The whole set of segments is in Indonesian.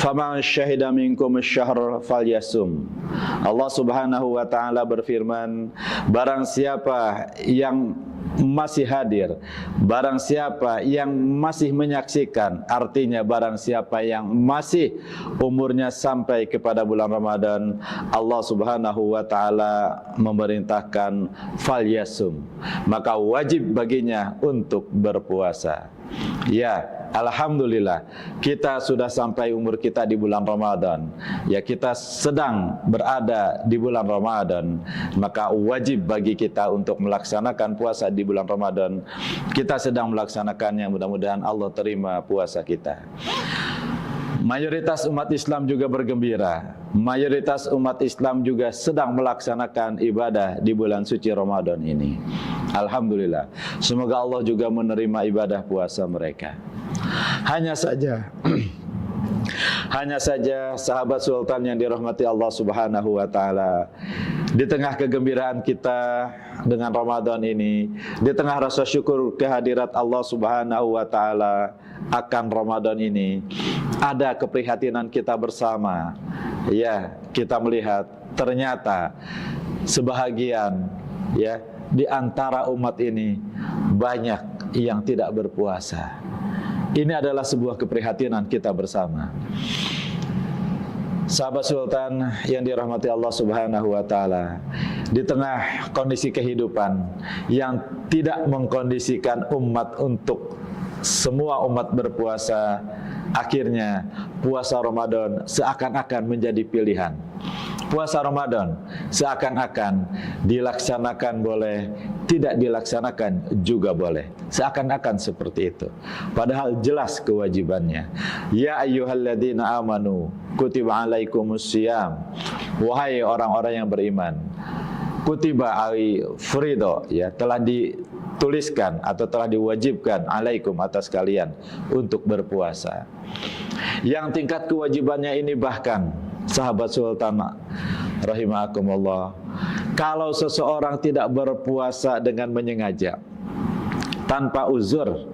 faman syahida minkum asy-syahr falyasum. Allah Subhanahu wa taala berfirman, barang siapa yang masih hadir, barang siapa yang masih menyaksikan, artinya barang siapa yang masih umurnya sampai kepada bulan Ramadan, Allah Subhanahu wa taala memerintahkan falyasum, maka wajib baginya untuk berpuasa. Ya, alhamdulillah kita sudah sampai umur kita di bulan Ramadan. Ya, kita sedang berada di bulan Ramadan, maka wajib bagi kita untuk melaksanakan puasa di bulan Ramadan. Kita sedang melaksanakannya, mudah-mudahan Allah terima puasa kita. Mayoritas umat Islam juga bergembira. Mayoritas umat Islam juga sedang melaksanakan ibadah di bulan suci Ramadan ini. Alhamdulillah. Semoga Allah juga menerima ibadah puasa mereka. Hanya saja sahabat sultan yang dirahmati Allah Subhanahu wa taala, di tengah kegembiraan kita dengan Ramadan ini, di tengah rasa syukur kehadirat Allah Subhanahu wa taala akan Ramadan ini, ada keprihatinan kita bersama. Ya, kita melihat ternyata sebahagian ya di antara umat ini banyak yang tidak berpuasa. Ini adalah sebuah keprihatinan kita bersama. Sahabat sultan yang dirahmati Allah Subhanahu wa taala, di tengah kondisi kehidupan yang tidak mengkondisikan umat untuk semua umat berpuasa, akhirnya puasa Ramadan seakan-akan menjadi pilihan. Puasa Ramadan seakan-akan dilaksanakan boleh, tidak dilaksanakan juga boleh. Seakan-akan seperti itu. Padahal jelas kewajibannya. Ya ayyuhalladzina amanu kutiba alaikumussyiyam. Wahai orang-orang yang beriman, kutiba ai furido, ya, telah dituliskan atau telah diwajibkan alaikum atas kalian untuk berpuasa. Yang tingkat kewajibannya ini bahkan sahabat sultan rahimakumullah, kalau seseorang tidak berpuasa dengan menyengaja tanpa uzur,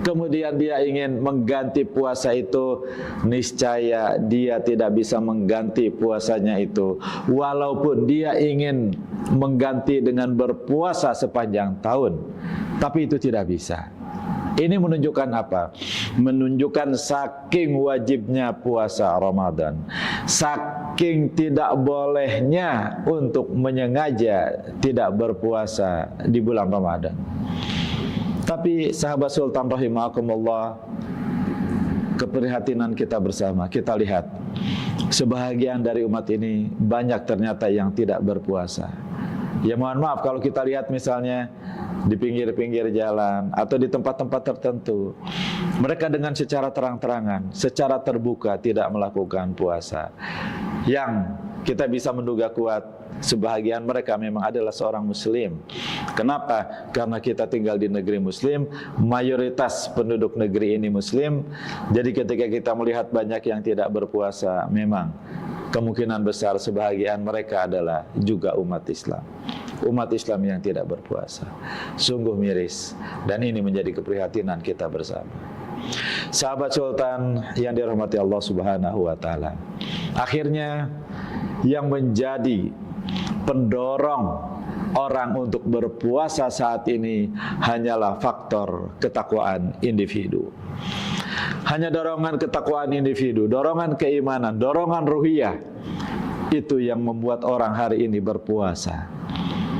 kemudian dia ingin mengganti puasa itu, niscaya dia tidak bisa mengganti puasanya itu, walaupun dia ingin mengganti dengan berpuasa sepanjang tahun, tapi itu tidak bisa. Ini menunjukkan apa? Menunjukkan saking wajibnya puasa Ramadan, saking tidak bolehnya untuk menyengaja tidak berpuasa di bulan Ramadan. Tapi sahabat sultan rahimakumullah, keprihatinan kita bersama, kita lihat sebahagian dari umat ini banyak ternyata yang tidak berpuasa. Ya mohon maaf kalau kita lihat misalnya di pinggir-pinggir jalan atau di tempat-tempat tertentu, mereka dengan secara terang-terangan, secara terbuka tidak melakukan puasa. Yang kita bisa menduga kuat sebahagian mereka memang adalah seorang muslim. Kenapa? Karena kita tinggal di negeri muslim, mayoritas penduduk negeri ini muslim. Jadi ketika kita melihat banyak yang tidak berpuasa, memang kemungkinan besar sebahagian mereka adalah juga umat Islam. Umat Islam yang tidak berpuasa. Sungguh miris, dan ini menjadi keprihatinan kita bersama. Sahabat sultan yang dirahmati Allah Subhanahu wa taala, akhirnya yang menjadi pendorong orang untuk berpuasa saat ini hanyalah faktor ketakwaan individu. Hanya dorongan ketakwaan individu, dorongan keimanan, dorongan ruhiyah, itu yang membuat orang hari ini berpuasa.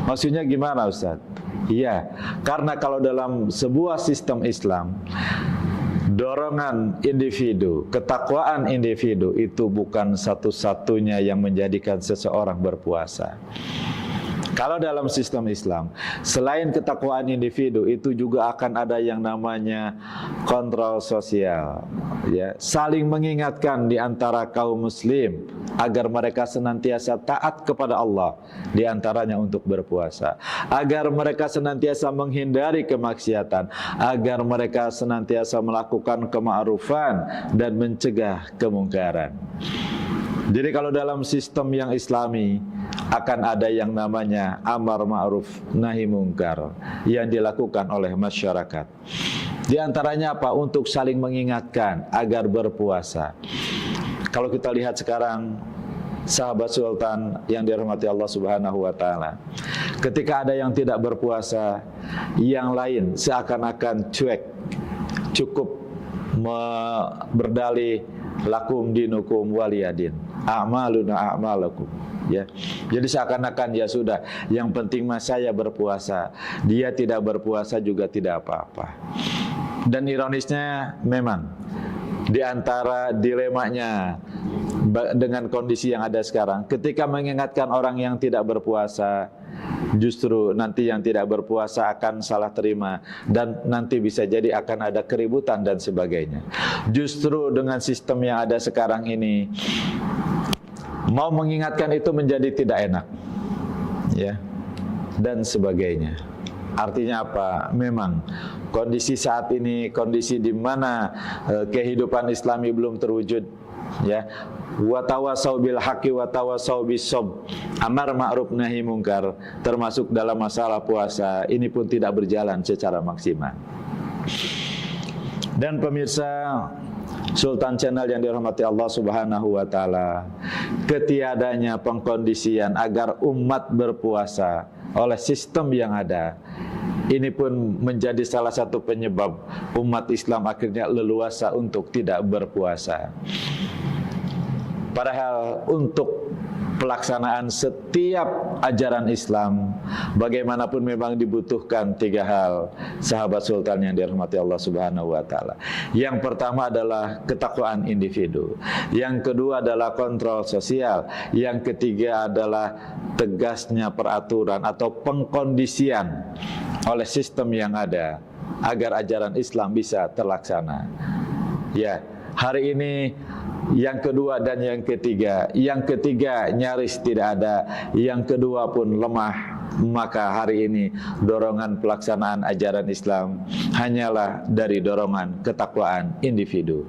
Maksudnya gimana Ustaz? Iya, karena kalau dalam sebuah sistem Islam, dorongan individu, ketakwaan individu itu bukan satu-satunya yang menjadikan seseorang berpuasa. Kalau dalam sistem Islam, selain ketakwaan individu, itu juga akan ada yang namanya kontrol sosial, ya, saling mengingatkan di antara kaum muslim agar mereka senantiasa taat kepada Allah, di antaranya untuk berpuasa, agar mereka senantiasa menghindari kemaksiatan, agar mereka senantiasa melakukan kema'rufan dan mencegah kemungkaran. Jadi kalau dalam sistem yang Islami akan ada yang namanya amar ma'ruf nahi mungkar yang dilakukan oleh masyarakat. Di antaranya apa? Untuk saling mengingatkan agar berpuasa. Kalau kita lihat sekarang, sahabat sultan yang dirahmati Allah Subhanahu wa taala, ketika ada yang tidak berpuasa, yang lain seakan-akan cuek, cukup berdalih lakum dinukum waliyadin, a'maluna a'malakum. Ya, jadi seakan-akan ya sudah, yang penting mas saya berpuasa, dia tidak berpuasa juga tidak apa-apa. Dan ironisnya memang di antara dilemanya dengan kondisi yang ada sekarang, ketika mengingatkan orang yang tidak berpuasa, justru nanti yang tidak berpuasa akan salah terima dan nanti bisa jadi akan ada keributan dan sebagainya. Justru dengan sistem yang ada sekarang ini, mau mengingatkan itu menjadi tidak enak, ya, dan sebagainya. Artinya apa? Memang kondisi saat ini, kondisi di mana kehidupan Islami belum terwujud, ya. Wa tawasau bil haqqi wa tawasau bis sabr. Amar ma'ruf nahi mungkar, termasuk dalam masalah puasa, ini pun tidak berjalan secara maksimal. Dan pemirsa Sultan Channel yang dirahmati Allah Subhanahu wa taala, ketiadanya pengkondisian agar umat berpuasa oleh sistem yang ada, ini pun menjadi salah satu penyebab umat Islam akhirnya leluasa untuk tidak berpuasa. Padahal untuk pelaksanaan setiap ajaran Islam, bagaimanapun memang dibutuhkan 3 hal, sahabat sultan yang dirahmati Allah Subhanahu wa taala. Yang pertama adalah ketakwaan individu, yang kedua adalah kontrol sosial, yang ketiga adalah tegasnya peraturan atau pengkondisian oleh sistem yang ada agar ajaran Islam bisa terlaksana. Ya, hari ini yang kedua dan yang ketiga nyaris tidak ada, yang kedua pun lemah, maka hari ini dorongan pelaksanaan ajaran Islam hanyalah dari dorongan ketakwaan individu.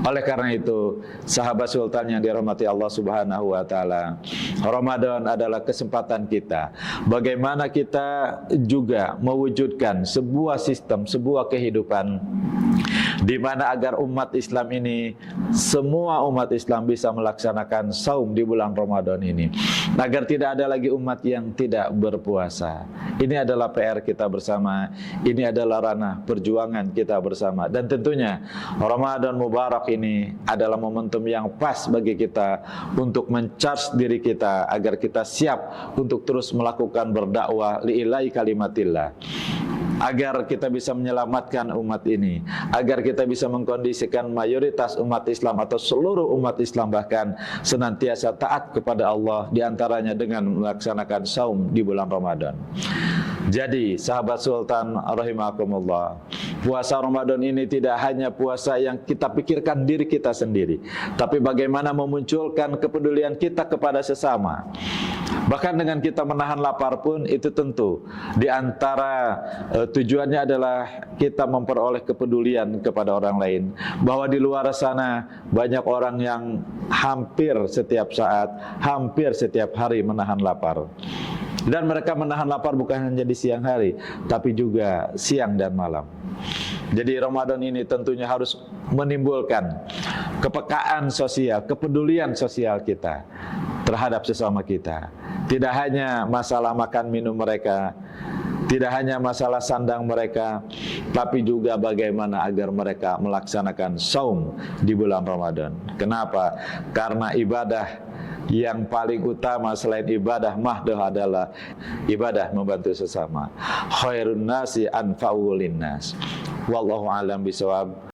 Oleh karena itu, sahabat sultan yang dirahmati Allah Subhanahu wa taala, Ramadan adalah kesempatan kita bagaimana kita juga mewujudkan sebuah sistem, sebuah kehidupan di mana agar umat Islam ini, semua umat Islam bisa melaksanakan saum di bulan Ramadan ini, agar tidak ada lagi umat yang tidak berpuasa. Ini adalah PR kita bersama, ini adalah ranah perjuangan kita bersama, dan tentunya Ramadan Mubarak ini adalah momentum yang pas bagi kita untuk men-charge diri kita agar kita siap untuk terus melakukan berdakwah li'ilahi kalimatillah, agar kita bisa menyelamatkan umat ini, agar kita bisa mengkondisikan mayoritas umat Islam atau seluruh umat Islam bahkan senantiasa taat kepada Allah, diantaranya dengan melaksanakan saum di bulan Ramadan. Jadi sahabat sultan rahimakumullah, puasa Ramadan ini tidak hanya puasa yang kita pikirkan diri kita sendiri, tapi bagaimana memunculkan kepedulian kita kepada sesama. Bahkan dengan kita menahan lapar pun itu tentu di antara tujuannya adalah kita memperoleh kepedulian kepada orang lain, bahwa di luar sana banyak orang yang hampir setiap saat, hampir setiap hari menahan lapar. Dan mereka menahan lapar bukan hanya di siang hari, tapi juga siang dan malam. Jadi Ramadan ini tentunya harus menimbulkan kepekaan sosial, kepedulian sosial kita terhadap sesama kita. Tidak hanya masalah makan minum mereka, tidak hanya masalah sandang mereka, tapi juga bagaimana agar mereka melaksanakan saum di bulan Ramadan. Kenapa? Karena ibadah yang paling utama selain ibadah mahdoh adalah ibadah membantu sesama. Khairun nasi anfa'u linnas. Wallahu a'lam bishawab.